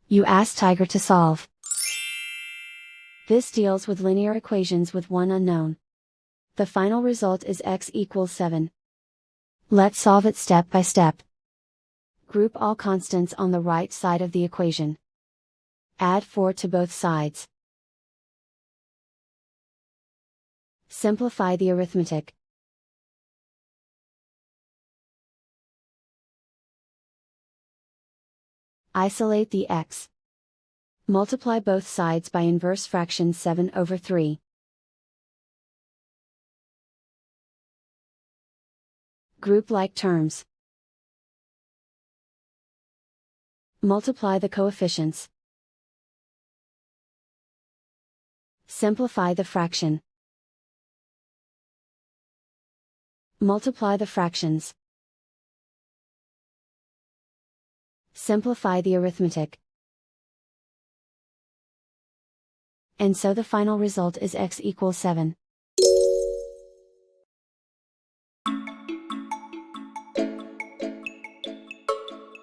You ask Tiger to solve. This deals with linear equations with one unknown. The final result is x equals 7. Let's solve it step by step. Group all constants on the right side of the equation. Add 4 to both sides. Simplify the arithmetic. Isolate the x. Multiply both sides by inverse fraction 7/3. Group like terms. Multiply the coefficients. Simplify the fraction. Multiply the fractions. Simplify the arithmetic. And so the final result is x equals 7.